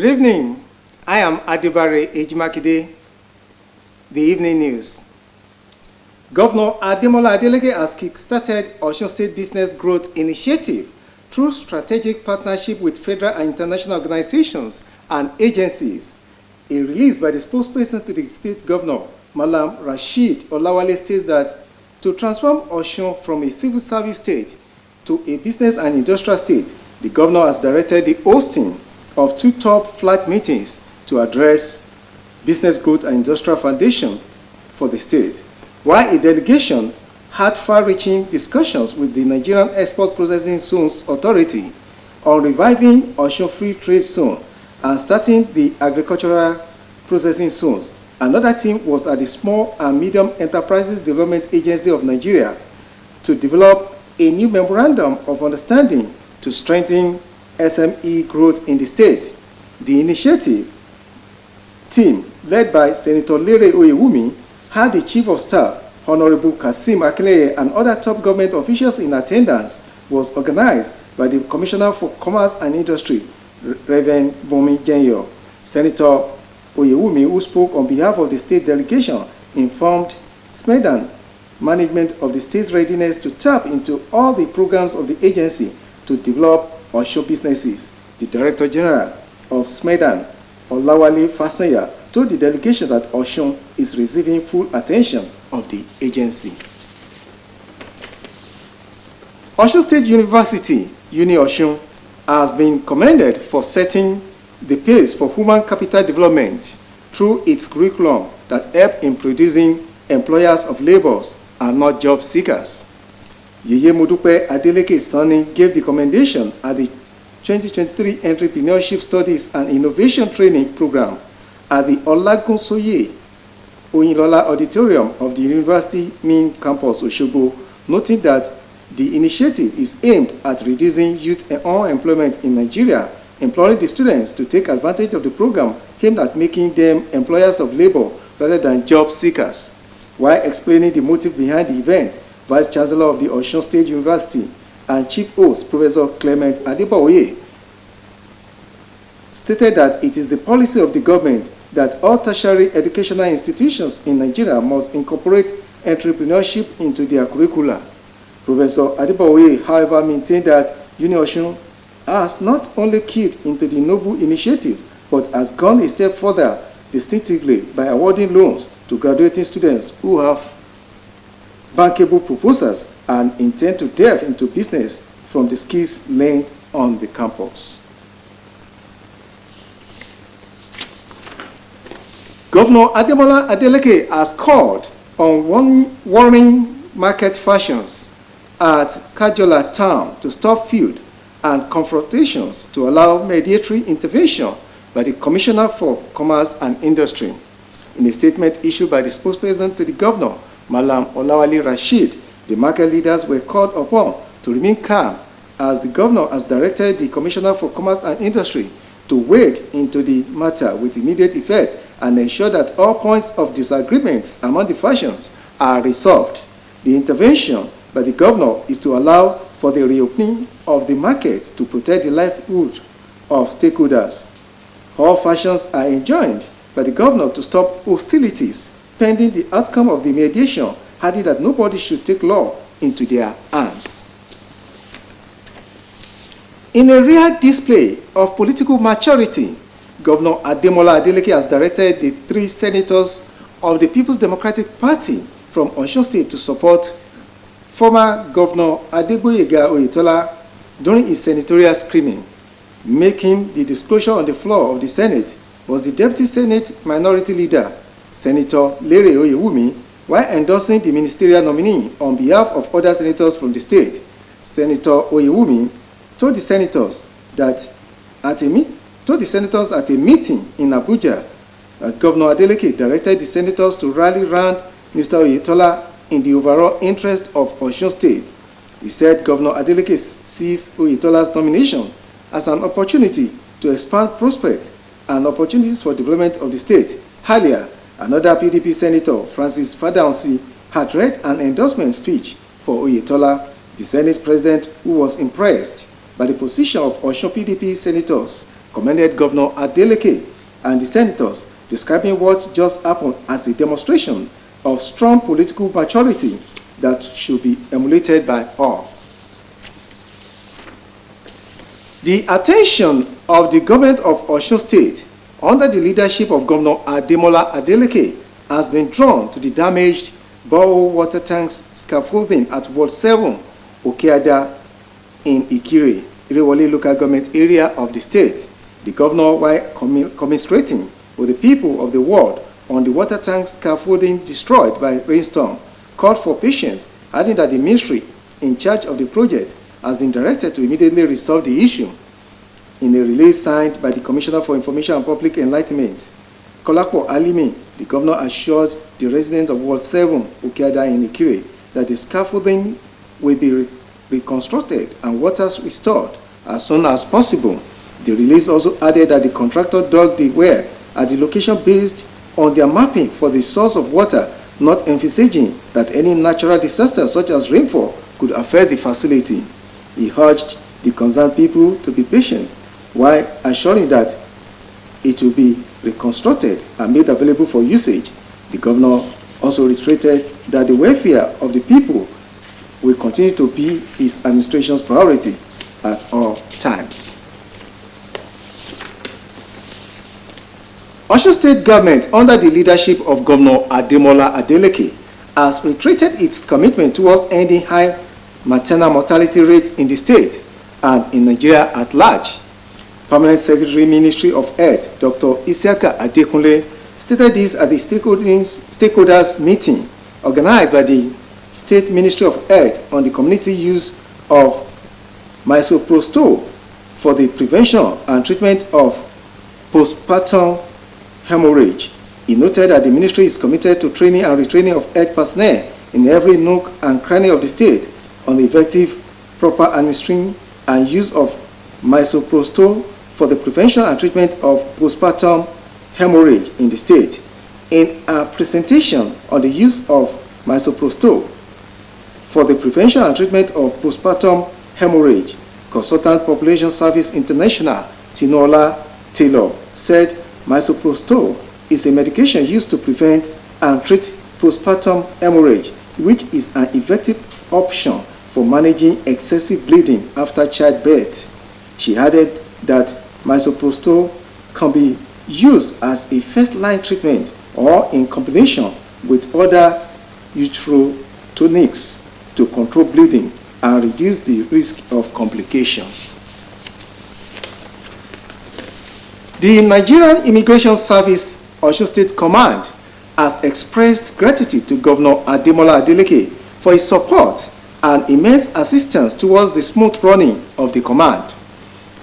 Good evening. I am Adibare Ejimakide. The evening news. Governor Ademola Adeleke has kick-started Osun State Business Growth Initiative through strategic partnership with federal and international organizations and agencies. A release by the spokesperson to the state governor, Malam Rashid Olawale, states that to transform Osun from a civil service state to a business and industrial state, the governor has directed the hosting of 2 top flight meetings to address business growth and industrial foundation for the state, while a delegation had far-reaching discussions with the Nigerian Export Processing Zones Authority on reviving Osun Free Trade Zone and starting the agricultural processing zones. Another team was at the Small and Medium Enterprises Development Agency of Nigeria to develop a new memorandum of understanding to strengthen SME growth in the state. The initiative team, led by Senator Lere Oyewumi, had the Chief of Staff, Honorable Kasim Akinleye, and other top government officials in attendance, was organized by the Commissioner for Commerce and Industry, Reverend Bomi Genyo. Senator Oyewumi, who spoke on behalf of the state delegation, informed SMEDAN management of the state's readiness to tap into all the programs of the agency to develop Osun businesses. The Director General of SMEDAN, Olawale Fasanya, told the delegation that Osun is receiving full attention of the agency. Osun State University, Uni Osun, has been commended for setting the pace for human capital development through its curriculum that help in producing employers of laborers and not job seekers. Yeye Modupe Adeleke Sani gave the commendation at the 2023 Entrepreneurship Studies and Innovation Training Program at the Olagunsoye Oyinlola Auditorium of the University Main Campus, Osogbo, noting that the initiative is aimed at reducing youth unemployment in Nigeria, employing the students to take advantage of the program aimed at making them employers of labor rather than job seekers. While explaining the motive behind the event, Vice Chancellor of the Osun State University and Chief Host, Professor Clement Adeboye, stated that it is the policy of the government that all tertiary educational institutions in Nigeria must incorporate entrepreneurship into their curricula. Professor Adeboye, however, maintained that Uni Osun has not only keyed into the noble initiative, but has gone a step further distinctively by awarding loans to graduating students who have bankable proposals and intend to delve into business from the skills learned on the campus. Governor Ademola Adeleke has called on warring market factions at Kajola town to stop feud and confrontations to allow mediatory intervention by the Commissioner for Commerce and Industry. In a statement issued by the spokesperson to the governor, Malam Olawale Rashid, the market leaders were called upon to remain calm as the governor has directed the Commissioner for Commerce and Industry to wade into the matter with immediate effect and ensure that all points of disagreements among the factions are resolved. The intervention by the governor is to allow for the reopening of the market to protect the livelihood of stakeholders. All factions are enjoined by the governor to stop hostilities pending the outcome of the mediation, adding that nobody should take law into their hands. In a rare display of political maturity, Governor Ademola Adeleke has directed the 3 senators of the People's Democratic Party from Osun State to support former Governor Adegboyega Oyetola during his senatorial screening. Making the disclosure on the floor of the Senate was the Deputy Senate Minority Leader, Senator Lere Oyewumi, while endorsing the ministerial nominee on behalf of other senators from the state. Senator Oyewumi told the senators at a meeting in Abuja that Governor Adeleke directed the senators to rally around Mr. Oyetola in the overall interest of Osun State. He said Governor Adeleke sees Oyetola's nomination as an opportunity to expand prospects and opportunities for development of the state. Earlier, another PDP Senator, Francis Fadaunsi, had read an endorsement speech for Oyetola. The Senate President, who was impressed by the position of Osun PDP senators, commended Governor Adeleke and the senators, describing what just happened as a demonstration of strong political maturity that should be emulated by all. The attention of the government of Osun State under the leadership of Governor Ademola Adeleke has been drawn to the damaged borehole water tanks scaffolding at Ward 7, Okeada in Ikire, Irewole local government area of the state. The governor, while commiserating with the people of the ward on the water tank scaffolding destroyed by rainstorm, called for patience, adding that the ministry in charge of the project has been directed to immediately resolve the issue. In a release signed by the Commissioner for Information and Public Enlightenment, Kolapo Alimi, the governor assured the residents of Ward 7, Okeada in Ikire, that the scaffolding will be reconstructed and water restored as soon as possible. The release also added that the contractor dug the well at the location based on their mapping for the source of water, not envisaging that any natural disaster such as rainfall could affect the facility. He urged the concerned people to be patient while assuring that it will be reconstructed and made available for usage. The governor also reiterated that the welfare of the people will continue to be his administration's priority at all times. Osun State government, under the leadership of Governor Ademola Adeleke, has reiterated its commitment towards ending high maternal mortality rates in the state and in Nigeria at large. Permanent Secretary, Ministry of Health, Dr. Isiaka Adekunle, stated this at the stakeholders meeting organized by the State Ministry of Health on the community use of misoprostol for the prevention and treatment of postpartum hemorrhage. He noted that the ministry is committed to training and retraining of health personnel in every nook and cranny of the state on the effective, proper administration and use of misoprostol for the prevention and treatment of postpartum hemorrhage in the state. In a presentation on the use of misoprostol for the prevention and treatment of postpartum hemorrhage, Consultant Population Service International Tinola Taylor said misoprostol is a medication used to prevent and treat postpartum hemorrhage, which is an effective option for managing excessive bleeding after childbirth. She added that misoprostol can be used as a first-line treatment or in combination with other uterotonics to control bleeding and reduce the risk of complications. The Nigerian Immigration Service Osun State Command has expressed gratitude to Governor Ademola Adeleke for his support and immense assistance towards the smooth running of the command.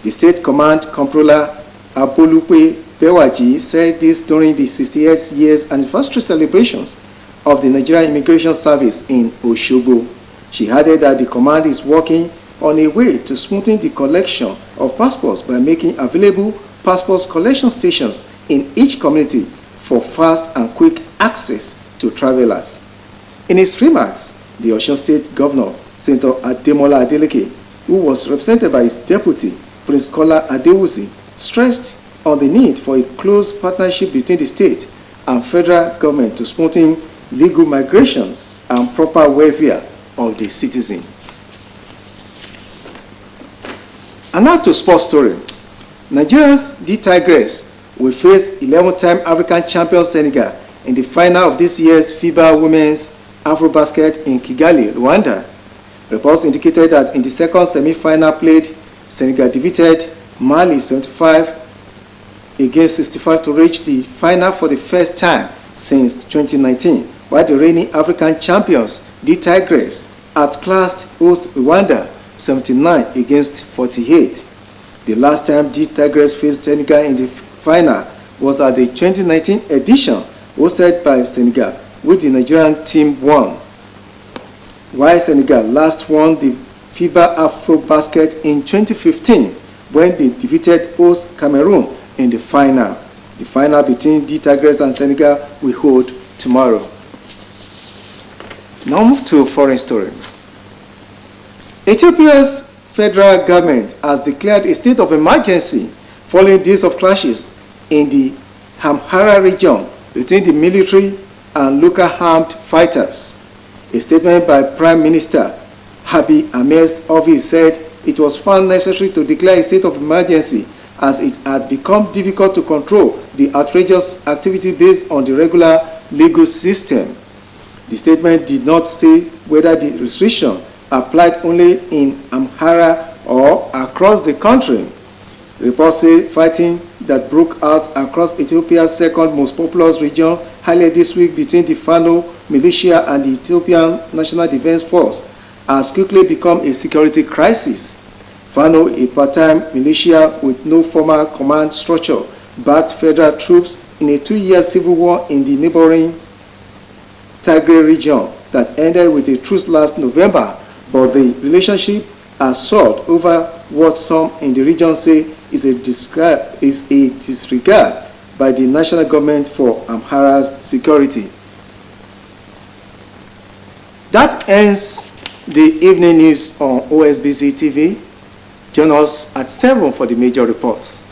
The State Command Comptroller Abolupe Bewaji said this during the 68th years anniversary celebrations of the Nigerian Immigration Service in Osogbo. She added that the command is working on a way to smoothen the collection of passports by making available passport collection stations in each community for fast and quick access to travelers. In his remarks, the Osun State Governor, Senator Ademola Adeleke, who was represented by his deputy, Prince Kola Adewusi, stressed on the need for a close partnership between the state and federal government to smoothen legal migration and proper welfare of the citizen. And now to sports story. Nigeria's D Tigers will face 11-time African champion Senegal in the final of this year's FIBA Women's Afrobasket in Kigali, Rwanda. Reports indicated that in the second semi-final played, Senegal defeated Mali 75 against 65 to reach the final for the first time since 2019, while the reigning African champions, the Tigers, outclassed host Rwanda 79 against 48. The last time the Tigers faced Senegal in the final was at the 2019 edition hosted by Senegal, which the Nigerian team won. While Senegal last won the FIBA Afrobasket in 2015 when they defeated host Cameroon in the final. The final between the Tigers and Senegal will hold tomorrow. Now move to a foreign story. Ethiopia's federal government has declared a state of emergency following days of clashes in the Amhara region between the military and local armed fighters. A statement by Prime Minister Abiy Ahmed's office said it was found necessary to declare a state of emergency as it had become difficult to control the outrageous activity based on the regular legal system. The statement did not say whether the restriction applied only in Amhara or across the country. Reports say fighting that broke out across Ethiopia's second most populous region earlier this week between the Fano militia and the Ethiopian National Defense Force has quickly become a security crisis. Fano, a part-time militia with no formal command structure, backed federal troops in a 2-year civil war in the neighboring Tigray region that ended with a truce last November, but the relationship has soured over what some in the region say is a disregard by the national government for Amhara's security. That ends the evening news on OSBC TV. Join us at 7 for the major reports.